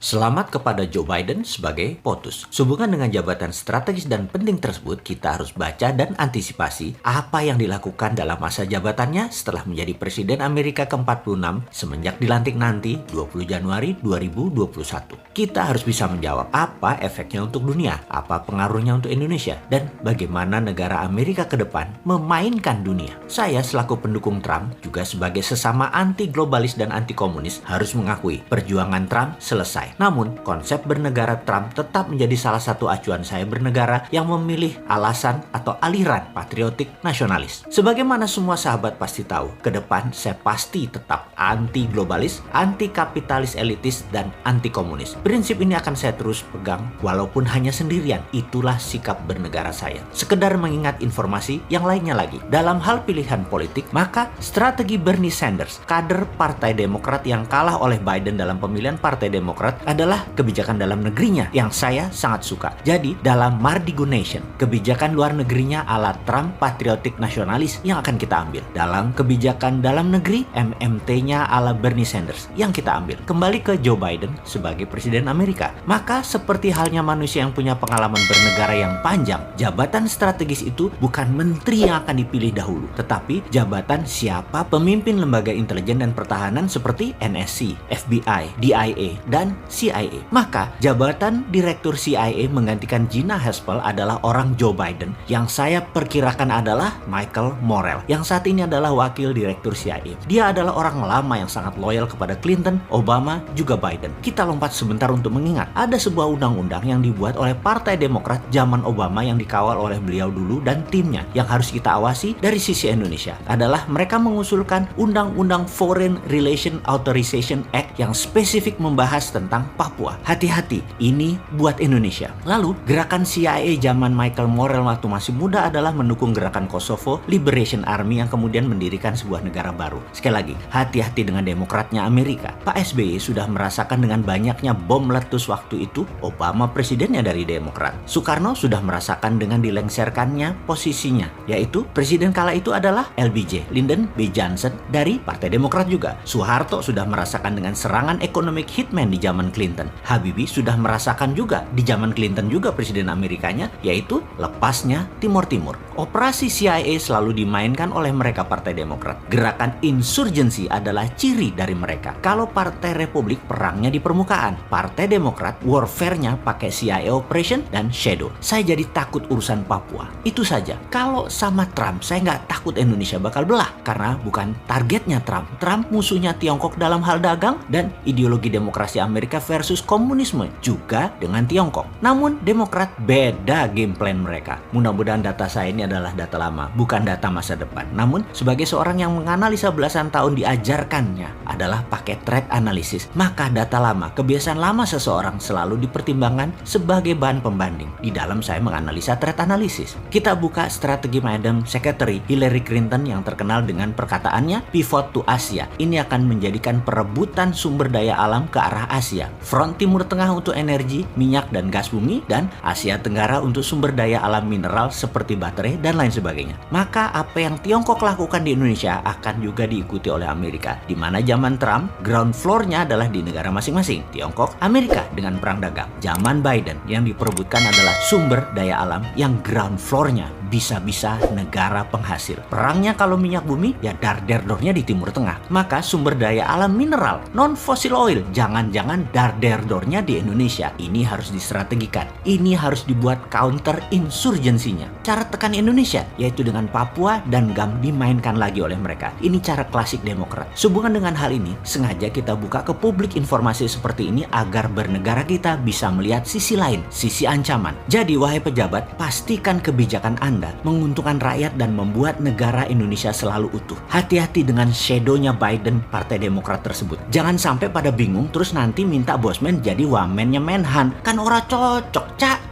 Selamat kepada Joe Biden sebagai POTUS. Sehubungan dengan jabatan strategis dan penting tersebut, kita harus baca dan antisipasi apa yang dilakukan dalam masa jabatannya setelah menjadi Presiden Amerika ke-46 semenjak dilantik nanti 20 Januari 2021. Kita harus bisa menjawab apa efeknya untuk dunia, apa pengaruhnya untuk Indonesia, dan bagaimana negara Amerika ke depan memainkan dunia. Saya selaku pendukung Trump, juga sebagai sesama anti-globalis dan anti-komunis, harus mengakui perjuangan Trump selesai. Namun, konsep bernegara Trump tetap menjadi salah satu acuan saya bernegara yang memilih alasan atau aliran patriotik nasionalis. Sebagaimana semua sahabat pasti tahu, ke depan saya pasti tetap anti-globalis, anti-kapitalis elitis, dan anti-komunis. Prinsip ini akan saya terus pegang walaupun hanya sendirian. Itulah sikap bernegara saya. Sekedar mengingat informasi yang lainnya lagi. Dalam hal pilihan politik, maka strategi Bernie Sanders, kader Partai Demokrat yang kalah oleh Biden dalam pemilihan Partai Demokrat, adalah kebijakan dalam negerinya yang saya sangat suka. Jadi, dalam Mardigo Nation, kebijakan luar negerinya ala Trump patriotik nasionalis yang akan kita ambil. Dalam kebijakan dalam negeri, MMT-nya ala Bernie Sanders yang kita ambil. Kembali ke Joe Biden sebagai Presiden Amerika. Maka, seperti halnya manusia yang punya pengalaman bernegara yang panjang, jabatan strategis itu bukan menteri yang akan dipilih dahulu, tetapi jabatan siapa pemimpin lembaga intelijen dan pertahanan seperti NSC, FBI, DIA, dan CIA. Maka jabatan Direktur CIA menggantikan Gina Haspel adalah orang Joe Biden yang saya perkirakan adalah Michael Morell yang saat ini adalah Wakil Direktur CIA. Dia adalah orang lama yang sangat loyal kepada Clinton, Obama, juga Biden. Kita lompat sebentar untuk mengingat ada sebuah undang-undang yang dibuat oleh Partai Demokrat zaman Obama yang dikawal oleh beliau dulu dan timnya. Yang harus kita awasi dari sisi Indonesia adalah mereka mengusulkan Undang-Undang Foreign Relation Authorization Act yang spesifik membahas tentang Papua. Hati-hati, ini buat Indonesia. Lalu, gerakan CIA zaman Michael Morell waktu masih muda adalah mendukung gerakan Kosovo Liberation Army yang kemudian mendirikan sebuah negara baru. Sekali lagi, hati-hati dengan demokratnya Amerika. Pak SBY sudah merasakan dengan banyaknya bom meletus waktu itu, Obama presidennya dari Demokrat. Soekarno sudah merasakan dengan dilengserkannya posisinya, yaitu presiden kala itu adalah LBJ, Lyndon B. Johnson dari Partai Demokrat juga. Soeharto sudah merasakan dengan serangan economic hitman di zaman Clinton. Habibie sudah merasakan juga di zaman Clinton juga presiden Amerikanya, yaitu lepasnya Timur Timur. Operasi CIA selalu dimainkan oleh mereka Partai Demokrat. Gerakan insurgensi adalah ciri dari mereka. Kalau Partai Republik perangnya di permukaan, Partai Demokrat warfare-nya pakai CIA operation dan shadow. Saya jadi takut urusan Papua. Itu saja. Kalau sama Trump, saya nggak takut Indonesia bakal belah karena bukan targetnya Trump. Trump musuhnya Tiongkok dalam hal dagang dan ideologi demokrasi Amerika versus komunisme juga dengan Tiongkok. Namun Demokrat beda game plan mereka. Mudah-mudahan data saya ini adalah data lama, bukan data masa depan. Namun sebagai seorang yang menganalisa belasan tahun diajarkannya adalah pakai threat analysis. Maka data lama, kebiasaan lama seseorang selalu dipertimbangkan sebagai bahan pembanding. Di dalam saya menganalisa threat analysis. Kita buka strategi Madam Secretary Hillary Clinton yang terkenal dengan perkataannya pivot to Asia. Ini akan menjadikan perebutan sumber daya alam ke arah Asia. Front Timur Tengah untuk energi, minyak dan gas bumi, dan Asia Tenggara untuk sumber daya alam mineral seperti baterai dan lain sebagainya. Maka apa yang Tiongkok lakukan di Indonesia akan juga diikuti oleh Amerika. Di mana zaman Trump, ground floor-nya adalah di negara masing-masing. Tiongkok, Amerika dengan perang dagang. Zaman Biden yang diperebutkan adalah sumber daya alam yang ground floor-nya bisa-bisa negara penghasil. Perangnya kalau minyak bumi, ya dar-der-dornya di Timur Tengah. Maka sumber daya alam mineral, non-fossil oil, jangan-jangan dar-der-dornya di Indonesia. Ini harus distrategikan. Ini harus dibuat counter insurgensinya. Cara tekan Indonesia, yaitu dengan Papua dan GAM dimainkan lagi oleh mereka. Ini cara klasik Demokrat. Sehubungan dengan hal ini, sengaja kita buka ke publik informasi seperti ini agar bernegara kita bisa melihat sisi lain, sisi ancaman. Jadi, wahai pejabat, pastikan kebijakan Anda menguntungkan rakyat dan membuat negara Indonesia selalu utuh. Hati-hati dengan shadow-nya Biden Partai Demokrat tersebut. Jangan sampai pada bingung terus nanti minta bosman jadi wamennya Menhan. Kan ora cocok, Cak.